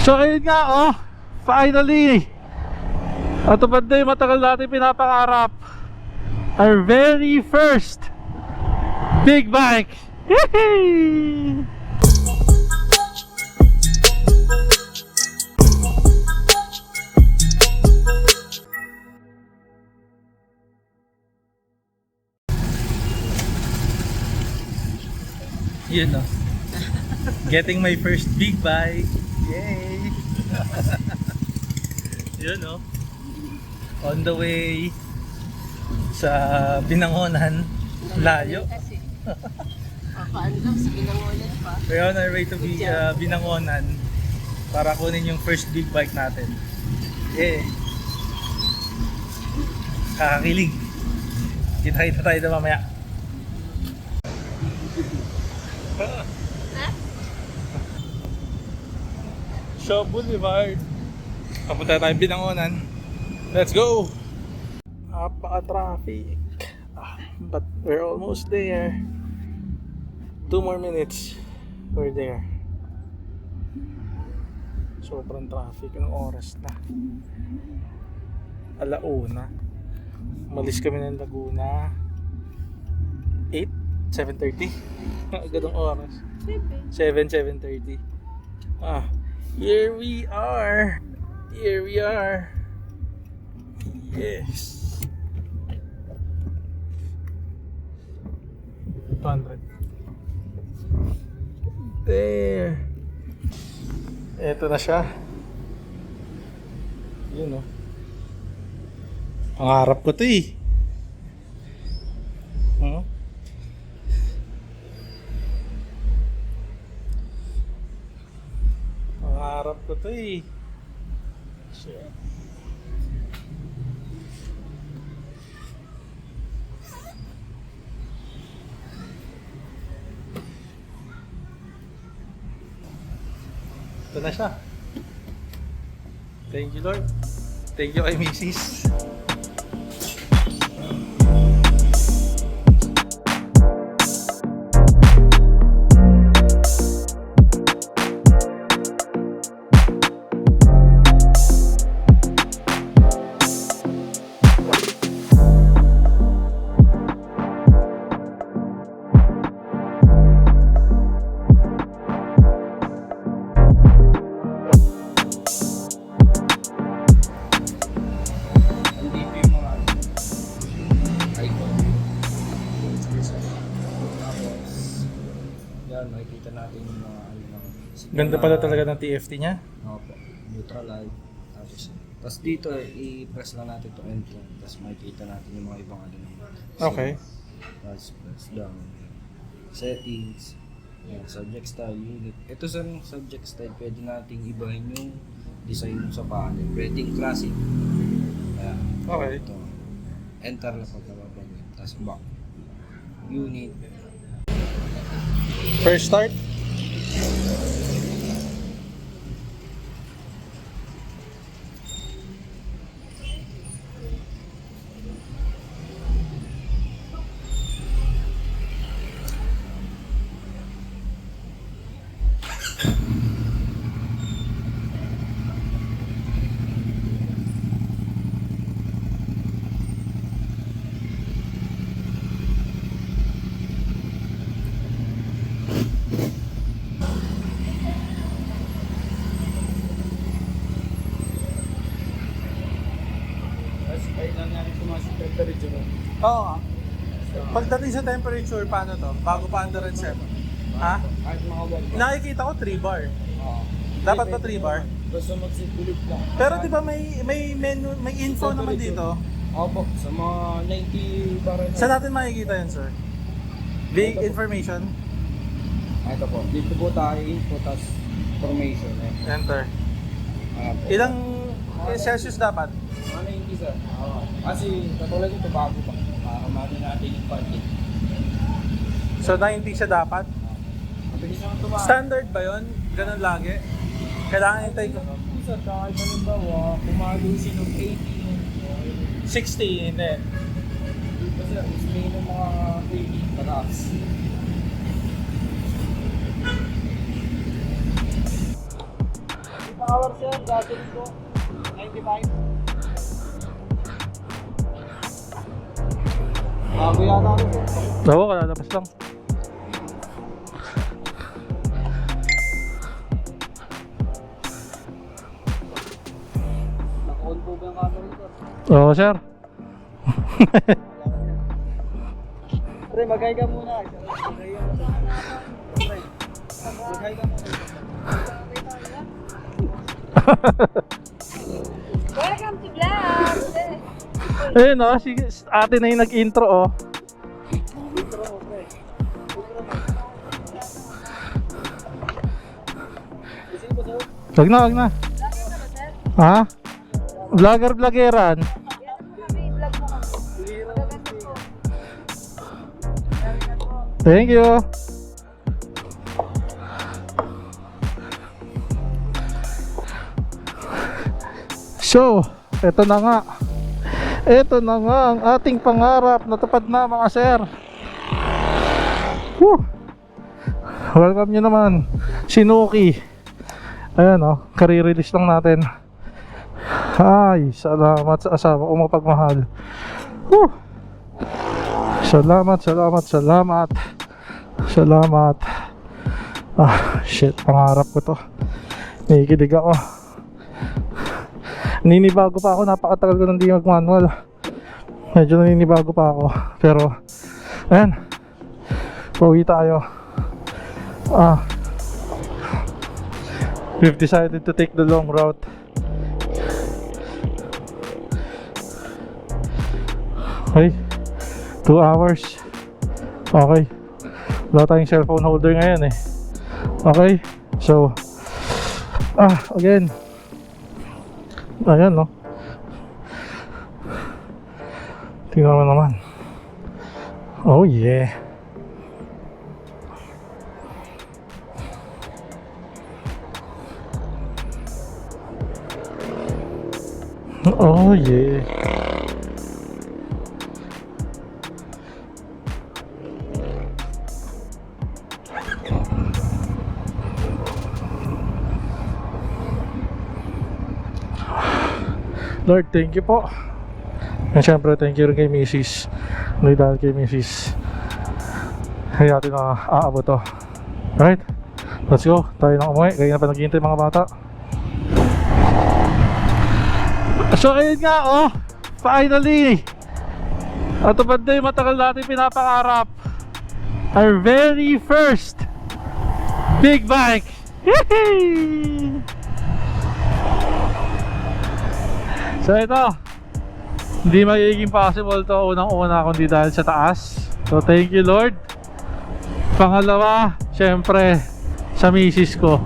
So ayun nga oh, finally natupad na yung matagal natin pinapangarap, our very first big bike. Yehey! Yun no, getting my first big bike. Yay! Yun no, on the way sa Binangonan. Layo. Paano lang sa Binangonan pa? We're on our way to Binangonan para kunin yung first big bike natin. Yeah. Kakakilig. Kita-kita tayo na mamaya. Shaw Boulevard. Papunta tayong Binangonan. Let's go! Napaka-traffic. But we're almost there. 2 more minutes. We're there. Sobrang traffic. Anong oras na? 1:00. Umalis kami ng Laguna 7:30. Agad ang oras. 7:30. Here we are. Here we are. Yes. 200. There. Eto na siya. Yun oh. Pangarap ko to eh. Pangarap ko to eh. Shit. Ito na siya. Thank you Lord. Thank you kay Mrs. Makikita natin yung mga Ganda pala talaga ng TFT niya. Opo, neutral light. Tapos dito i-press lang natin to enter. Tapos makikita natin yung mga ibang ano. Okay. Tapos press down. Settings. Yan, subject style unit. Ito sa subject style, pwede nating ibahin yung design sa panel. Pwedeng classic. Ayan. Okay. Ito. Enter lang pagkababag. Tapos back. Unit. First start. Oo nga. Pagdating sa temperature, paano to? Bago pa under and set? Ha? Kahit mga 1 bar. Nakikita ko 3 bar. Dapat ba 3 bar? Basta magsipulit lang. Pero di ba may menu, may info naman dito? Opo, sa mga 90 bar na. Saan natin makikita yan, sir? Big information. Ito po, dito po tayo info, tas information. Enter. Po. Ilang Celsius dapat? Ano hindi sir? Kasi katulad ito bago pa. Kamali natin yung budget. So 90 siya dapat? Mabilis naman tumakas. Standard ba yun? Ganun lagi? Kailangan hintay ko. Sir, kahit halimbawa, kumalusin ng 60, 80. hindi. Dito sir, is may ng mga 80 pataas. hours yan, gasoline ko. 95. Bago yata ako sir. Oo, kalalabas lang. Naka-on po ba yung camera nito? Oo sir. Pre, mag-hi ka muna. Mag-hi ka muna. Pre, mag-hi ka muna. Welcome to vlog! Ayun o, si ate na yung nag-intro oh. Intro mo, pre. Intro mo. Kasi ba sir? Wag na, wag na. Ha? Vlogger-vloggeran. Thank you. So, eto na nga. Eto na nga ang ating pangarap. Natupad na mga sir. Woo! Welcome nyo naman si Nuki. Ayan o, kare-release lang natin. Ay, salamat sa asawa ko mapagmahal. Woo! Salamat, salamat, salamat. Salamat. Ah, shit, pangarap ko to. Nakikilig ako. Ninibago pa ako, napakatagal ko nang di mag-manual. Medyo naninibago pa ako. Pero, ayan. Pauwi tayo. We've decided to take the long route. Okay, 2 hours. Okay, wala tayong cellphone holder ngayon eh. Okay, so again, ayan no, tingnan mo naman. Oh yeah. Oh yeah. Lord, thank you po. And syempre, thank you rin kay Mrs. Dahil kay Mrs. Kaya natin na aabot to. Alright, let's go. Tayo na umuwi. Kaya na pa naghihintay mga bata. So ayun nga oh, finally natupad na yung matagal natin pinapangarap. Our very first big bike. Yee! So ito, hindi magiging possible to unang-una kundi dahil sa taas. So thank you Lord. Pangalawa, syempre sa misis ko.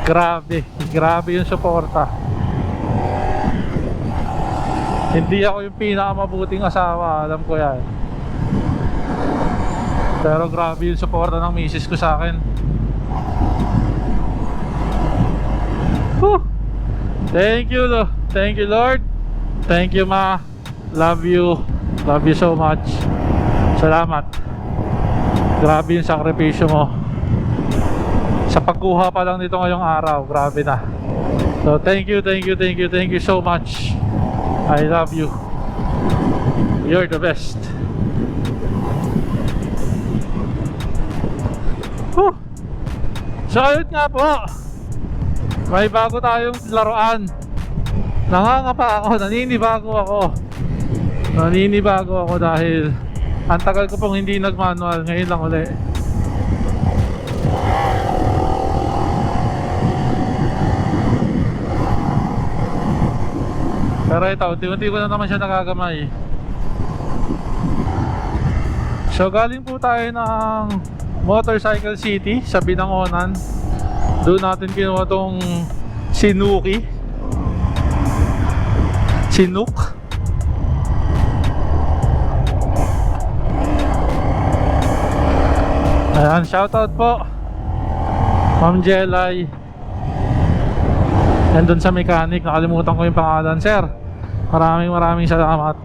Grabe, grabe yung suporta. Hindi ako yung pinakamabuting asawa, alam ko yan. Pero grabe yung suporta ng misis ko sa akin. Whew! Thank you Lord. Thank you ma. Love you so much. Salamat. Grabe yung sakripisyo mo. Sa pagkuha pa lang nito ngayong araw, grabe na. So thank you so much. I love you. You're the best. Whew. So ayun nga po, may bago tayong laruan. Nangangapa ako, naninibago ako dahil ang tagal ko pong hindi nag-manual. Ngayon lang uli. Pero ito, unti-unti ko na naman siya nagagamay. So galing po tayo ng Motorcycle City sa Binangonan. Doon natin kinuha tong Sinuki. Sinuk. Ayan, shoutout po Ma'am Jelay. And doon sa mechanic, nakalimutan ko yung pangalan. Sir, maraming salamat.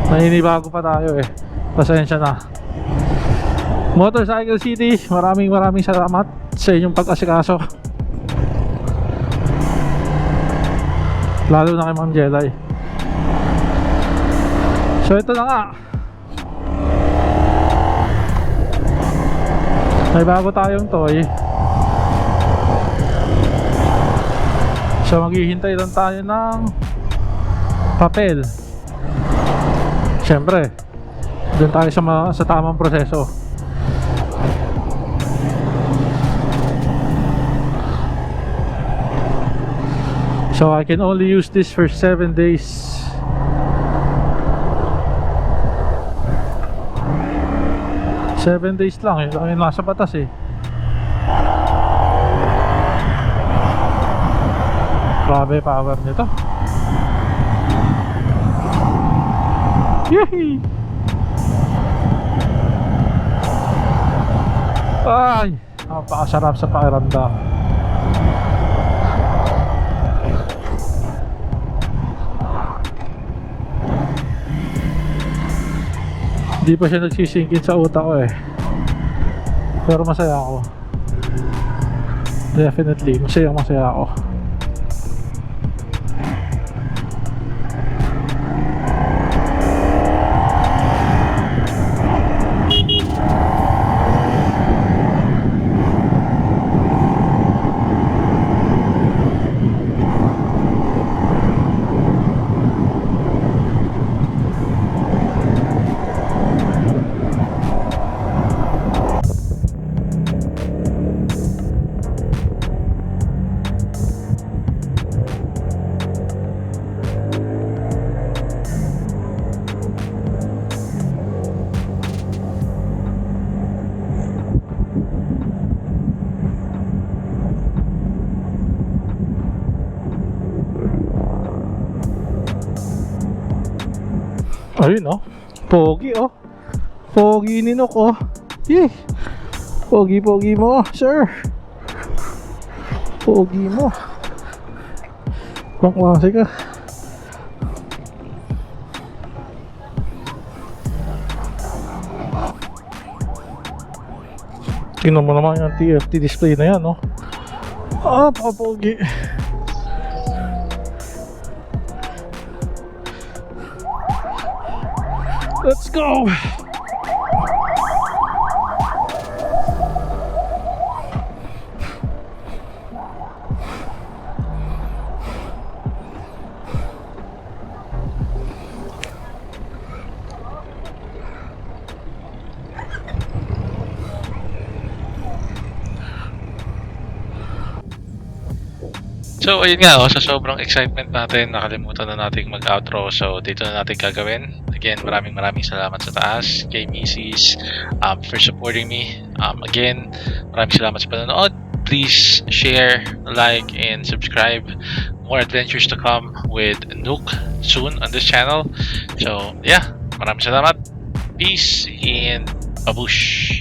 Naninibago pa tayo eh. Pasensya na. Motorcycle City, maraming salamat sa inyong pag-asikaso. Lalo na kay Ma'am Jelay. So ito na nga. May bago tayong toy. So maghihintay lang tayo ng papel. Siyempre, doon tayo sa tamang proseso. So I can only use this for 7 days. Seven days lang, yun lang yung nasa batas eh. Grabe power nito. Yehey! Ay, napakasarap sa pakiramdam. Hindi pa siya nagsisingkin sa utak ko eh. Pero masaya ako. Definitely, masaya ako. Ayun oh, pogi oh. Pogi ni Nook oh. Yeh. Pogi mo, sir. Pogi mo. Pangklase ka. Tingnan mo naman yung TFT display na yan oh. Ah, pogi. Let's go! So ayun nga, sa sobrang excitement natin, nakalimutan na nating mag-outro. So dito na natin gagawin. Again, maraming salamat sa taas kay Mrs. For supporting me. Again, maraming salamat sa panonood. Please share, like, and subscribe. More adventures to come with Nook soon on this channel. So yeah, maraming salamat. Peace and babush!